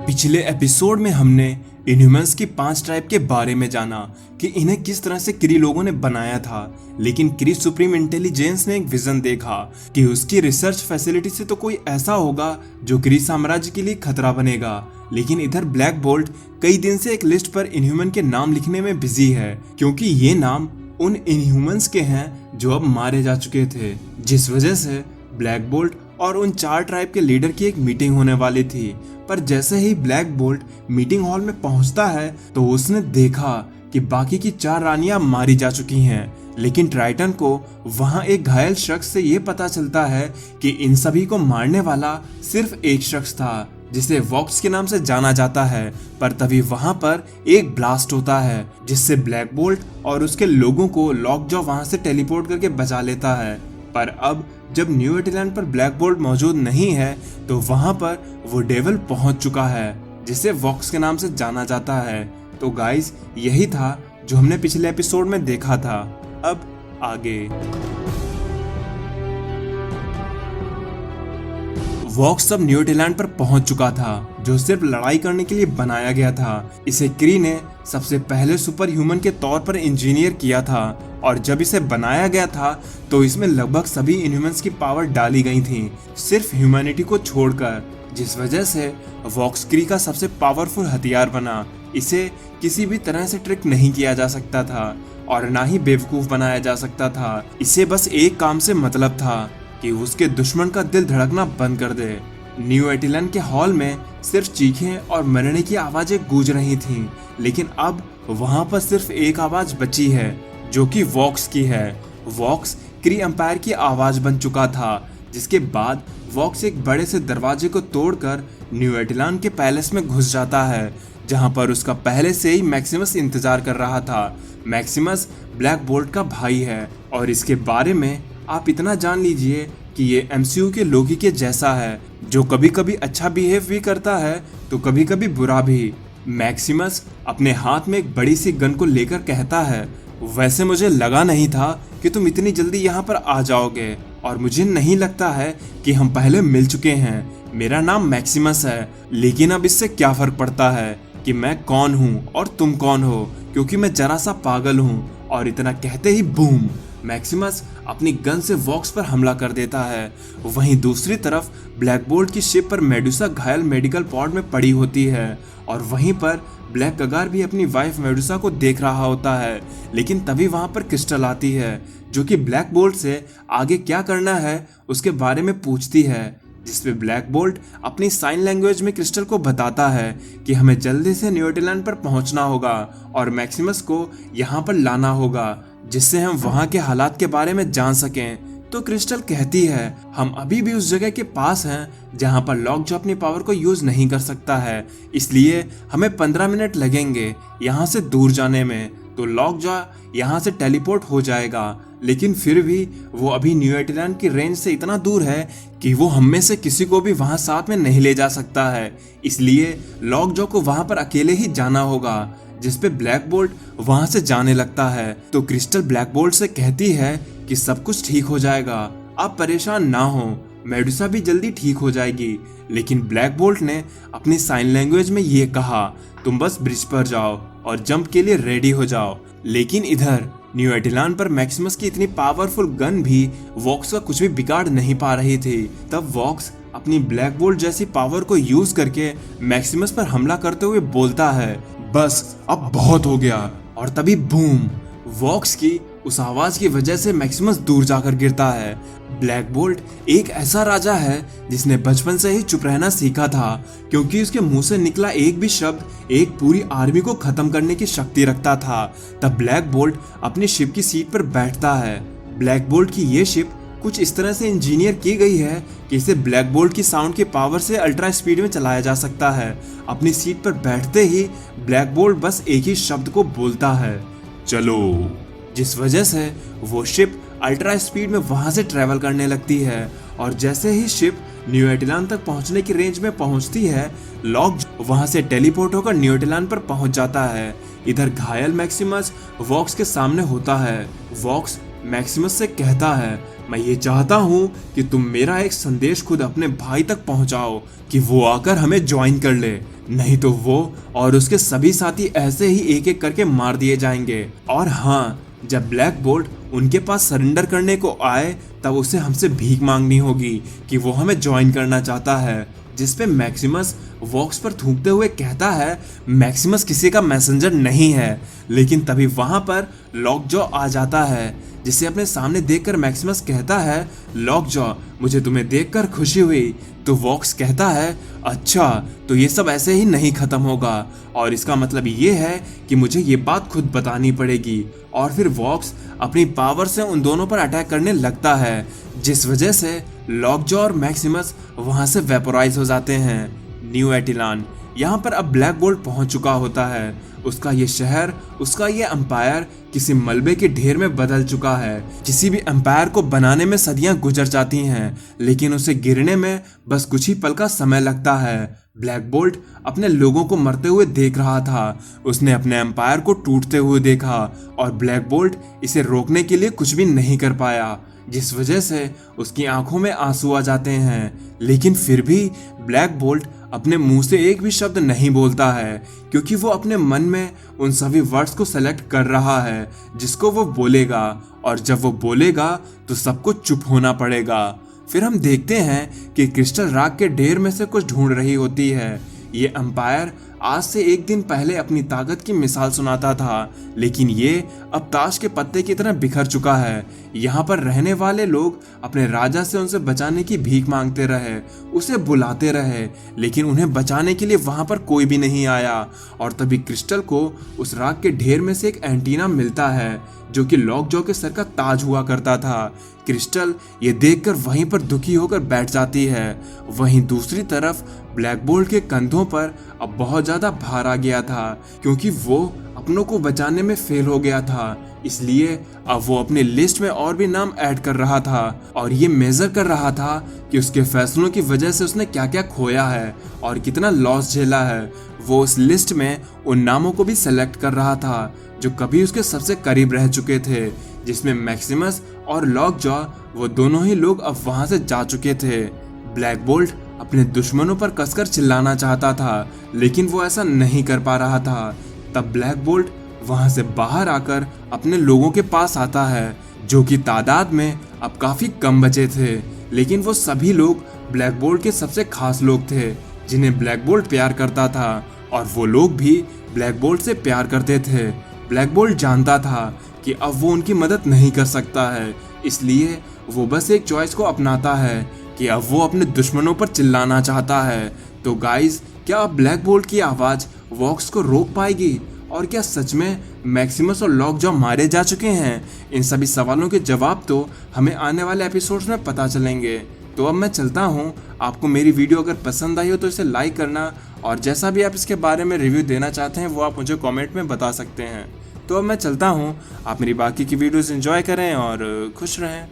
पिछले एपिसोड में हमने इनह्यूमंस की 5 ट्राइब के बारे में जाना कि इन्हें किस तरह से क्री लोगों ने बनाया था। लेकिन क्री सुप्रीम इंटेलिजेंस ने एक विजन देखा कि उसकी रिसर्च फैसिलिटी से तो कोई ऐसा होगा जो क्री साम्राज्य के लिए खतरा बनेगा। लेकिन इधर ब्लैक बोल्ट कई दिन से एक लिस्ट पर इनह्यूमन के नाम लिखने में बिजी है, क्योंकि ये नाम उन इनह्यूमंस के हैं जो अब मारे जा चुके थे। जिस वजह से ब्लैक बोल्ट और उन 4 ट्राइब के लीडर की एक मीटिंग होने वाली थी। पर जैसे ही ब्लैक बोल्ट मीटिंग हॉल में पहुंचता है तो उसने देखा कि बाकी की 4 रानियां मारी जा चुकी हैं। लेकिन ट्राइटन को वहां एक घायल शख्स से ये पता चलता है कि इन सभी को मारने वाला सिर्फ एक शख्स था, जिसे वॉक्स के नाम से जाना जाता है। पर तभी वहां पर एक ब्लास्ट होता है जिससे ब्लैक बोल्ट और उसके लोगों को लॉकजॉ वहां से टेलीपोर्ट करके बचा लेता है। पर अब जब न्यू एटीलैंड पर ब्लैक बोल्ट मौजूद नहीं है तो वहां पर वो डेविल पहुंच चुका है, जिसे वॉक्स के नाम से जाना जाता है। तो गाइस, यही था जो हमने पिछले एपिसोड में देखा था। अब आगे वॉक्स अब न्यू एटीलैंड पर पहुंच चुका था, जो सिर्फ लड़ाई करने के लिए बनाया गया था। इसे क्री ने सबसे पहले सुपर ह्यूमन के तौर पर इंजीनियर किया था, और जब इसे बनाया गया था तो इसमें लगभग सभी इनह्यूमंस की पावर डाली गई थी, सिर्फ ह्यूमैनिटी को छोड़कर। जिस वजह से वॉक्स क्री का सबसे पावरफुल हथियार बना। इसे किसी भी तरह से ट्रिक नहीं किया जा सकता था और ना ही बेवकूफ बनाया जा सकता था। इसे बस एक काम से मतलब था कि उसके दुश्मन का दिल धड़कना बंद कर दे। न्यू एटीलैंड के हॉल में सिर्फ चीखें और मरने की आवाजें गूंज रही थीं, लेकिन अब वहां पर सिर्फ एक आवाज बची है, जो कि वॉक्स की है। वॉक्स क्री एम्पायर की आवाज बन चुका था, जिसके बाद वॉक्स एक बड़े से दरवाजे को तोड़कर न्यू एटीलैंड के पैलेस में घुस जाता है, जहां पर उसका पहले से ही मैक्सिमस इंतजार कर रहा था। मैक्सिमस ब्लैक बोल्ट का भाई है, और इसके बारे में आप इतना जान लीजिए कि ये एमसीयू के लोकी के जैसा है, जो कभी कभी अच्छा बिहेव भी करता है तो कभी कभी बुरा भी। मैक्सिमस अपने हाथ में एक बड़ी सी गन को लेकर कहता है, वैसे मुझे लगा नहीं था कि तुम इतनी जल्दी यहाँ पर आ जाओगे, और मुझे नहीं लगता है कि हम पहले मिल चुके हैं। मेरा नाम मैक्सिमस है, लेकिन अब इससे क्या फर्क पड़ता है कि मैं कौन हूँ और तुम कौन हो, क्योंकि मैं जरा सा पागल हूँ। और इतना कहते ही बूम, मैक्सिमस अपनी गन से वॉक्स पर हमला कर देता है। वहीं दूसरी तरफ ब्लैक बोल्ट की शिप पर मेडुसा घायल मेडिकल पॉड में पड़ी होती है, और वहीं पर ब्लैक गगार भी अपनी वाइफ मेडुसा को देख रहा होता है। लेकिन तभी वहां पर क्रिस्टल आती है, जो कि ब्लैक बोल्ट से आगे क्या करना है उसके बारे में पूछती है, जिसपे ब्लैक बोल्ट अपनी साइन लैंग्वेज में क्रिस्टल को बताता है कि हमें जल्दी से न्यू एटीलैंड पर पहुंचना होगा और मैक्सिमस को यहाँ पर लाना होगा, जिससे हम वहाँ के हालात के बारे में जान सकें। तो क्रिस्टल कहती है, हम अभी भी उस जगह के पास हैं जहाँ पर लॉकजॉ अपनी पावर को यूज नहीं कर सकता है, इसलिए हमें 15 मिनट लगेंगे यहाँ से दूर जाने में। तो लॉकजॉ यहाँ से टेलीपोर्ट हो जाएगा, लेकिन फिर भी वो अभी न्यू एटीलैंड की रेंज से इतना दूर है कि वो हम में से किसी को भी वहाँ साथ में नहीं ले जा सकता है। इसलिए लॉकजॉ को वहाँ पर अकेले ही जाना होगा, जिसपे ब्लैक बोल्ट वहां से जाने लगता है। तो क्रिस्टल ब्लैक बोल्ट से कहती है कि सब कुछ ठीक हो जाएगा, आप परेशान ना हो, मेडुसा भी जल्दी ठीक हो जाएगी। लेकिन ब्लैक बोल्ट ने अपनी साइन लैंग्वेज में ये कहा, तुम बस ब्रिज पर जाओ और जंप के लिए रेडी हो जाओ। लेकिन इधर न्यू एटीलैंड पर मैक्सिमस की इतनी पावरफुल गन भी वॉक्स का कुछ भी बिगाड़ नहीं पा रही थी। तब वॉक्स अपनी ब्लैक बोल्ट जैसी पावर को यूज करके मैक्सिमस पर हमला करते हुए बोलता है, बस अब बहुत हो गया। और तभी बूम, वॉक्स की उस आवाज की वजह से मैक्सिमस दूर जाकर गिरता है। ब्लैक बोल्ट एक ऐसा राजा है जिसने बचपन से ही चुप रहना सीखा था, क्योंकि उसके मुंह से निकला एक भी शब्द एक पूरी आर्मी को खत्म करने की शक्ति रखता था। तब ब्लैक बोल्ट अपनी शिप की सीट पर बैठता है। ब्लैक बोल्ट की ये शिप कुछ इस तरह से इंजीनियर की गई है कि इसे ब्लैक बोल्ट की साउंड की पावर से अल्ट्रा स्पीड में चलाया जा सकता है। अपनी सीट पर बैठते ही ब्लैक बोल्ट बस एक ही शब्द को बोलता है, चलो, जिस वजह से वो शिप अल्ट्रा स्पीड में वहां से ट्रेवल करने लगती है। और जैसे ही शिप न्यू एटीलैंड तक पहुंचने की रेंज में पहुंचती है, लॉक वहां से टेलीपोर्ट होकर न्यू एटीलैंड पर पहुंच जाता है। इधर घायल मैक्सिमस वॉक्स के सामने होता है। वॉक्स मैक्सिमस से कहता है, मैं ये चाहता हूँ कि तुम मेरा एक संदेश खुद अपने भाई तक पहुँचाओ कि वो आकर हमें ज्वाइन कर ले, नहीं तो वो और उसके सभी साथी ऐसे ही एक एक करके मार दिए जाएंगे। और हाँ, जब ब्लैक बोल्ट उनके पास सरेंडर करने को आए तब उसे हमसे भीख मांगनी होगी कि वो हमें ज्वाइन करना चाहता है। जिसपे मैक्सिमस वॉक्स पर थूकते हुए कहता है मैक्सिमस किसी का मैसेंजर नहीं है। लेकिन तभी वहां पर लॉकजॉ आ जाता है, जिसे अपने सामने देखकर मैक्सिमस कहता है लॉकजॉ, मुझे तुम्हें देखकर खुशी हुई। तो वॉक्स कहता है अच्छा, तो ये सब ऐसे ही नहीं खत्म होगा, और इसका मतलब ये है कि मुझे ये बात खुद बतानी पड़ेगी। और फिर वॉक्स अपनी पावर से उन दोनों पर अटैक करने लगता है, जिस वजह से लॉकजॉ और मैक्सिमस वहां से वेपोराइज हो जाते हैं। न्यू एटिलान यहाँ पर अब ब्लैक बोल्ट पहुंच चुका होता है। उसका ये शहर, उसका ये एम्पायर किसी मलबे के ढेर में बदल चुका है। किसी भी एम्पायर को बनाने में सदियां गुजर जाती हैं, लेकिन उसे गिरने में बस कुछ ही पल का समय लगता है। ब्लैक बोल्ट अपने लोगों को मरते हुए देख रहा था। उसने अपने एम्पायर को टूटते हुए देखा और ब्लैक बोल्ट इसे रोकने के लिए कुछ भी नहीं कर पाया, जिस वजह से उसकी आंखों में आंसू आ जाते हैं। लेकिन फिर भी ब्लैक बोल्ट अपने मुंह से एक भी शब्द नहीं बोलता है, क्योंकि वो अपने मन में उन सभी वर्ड्स को सेलेक्ट कर रहा है जिसको वो बोलेगा, और जब वो बोलेगा तो सबको चुप होना पड़ेगा। फिर हम देखते हैं कि क्रिस्टल राग के ढेर में से कुछ ढूंढ रही होती है। ये एम्पायर आज से एक दिन पहले अपनी ताकत की मिसाल सुनाता था, लेकिन ये अब ताश के पत्ते की तरह बिखर चुका है। यहाँ पर रहने वाले लोग अपने राजा से उनसे बचाने की भीख मांगते रहे, उसे बुलाते रहे, लेकिन उन्हें बचाने के लिए वहां पर कोई भी नहीं आया। और तभी क्रिस्टल को उस राग के ढेर में से एक एंटीना मिलता है, जो कि लॉकजॉ के सर का ताज हुआ करता था। क्रिस्टल ये देखकर वहीं पर दुखी होकर बैठ जाती है। वहीं दूसरी तरफ ब्लैक बोल्ट के कंधों पर अब बहुत ज्यादा भार आ गया था, क्योंकि वो अपनों को बचाने में फेल हो गया था। इसलिए अब वो अपने लिस्ट में और भी नाम ऐड कर रहा था और ये मेजर कर रहा था कि उसके फैसलों की वजह से उसने क्या क्या खोया है और कितना लॉस झेला है। वो उस लिस्ट में उन नामों को भी सेलेक्ट कर रहा था जो कभी उसके सबसे करीब रह चुके थे, जिसमें मैक्सिमस और लॉकजॉ, वो दोनों ही लोग अब वहां से जा चुके थे। ब्लैक बोल्ट अपने दुश्मनों पर कसकर चिल्लाना चाहता था, लेकिन वो ऐसा नहीं कर पा रहा था। तब ब्लैक बोल्ट वहां से बाहर आकर अपने लोगों के पास आता है, जो कि तादाद में अब काफी कम बचे थे, लेकिन वो सभी लोग ब्लैक बोल्ट के सबसे खास लोग थे जिन्हें ब्लैक बोल्ट प्यार करता था, और वो लोग भी ब्लैक बोल्ट से प्यार करते थे। ब्लैक बोल्ट जानता था कि अब वो उनकी मदद नहीं कर सकता है, इसलिए वो बस एक चॉइस को अपनाता है कि अब वो अपने दुश्मनों पर चिल्लाना चाहता है। तो गाइस, क्या अब ब्लैक बोल्ट की आवाज वॉक्स को रोक पाएगी, और क्या सच में मैक्सिमस और लॉकजॉ मारे जा चुके हैं? इन सभी सवालों के जवाब तो हमें आने वाले एपिसोड्स में पता चलेंगे। तो अब मैं चलता हूँ। आपको मेरी वीडियो अगर पसंद आई हो तो इसे लाइक करना, और जैसा भी आप इसके बारे में रिव्यू देना चाहते हैं वो आप मुझे कमेंट में बता सकते हैं। तो अब मैं चलता हूँ। आप मेरी बाकी की वीडियोस एंजॉय करें और खुश रहें।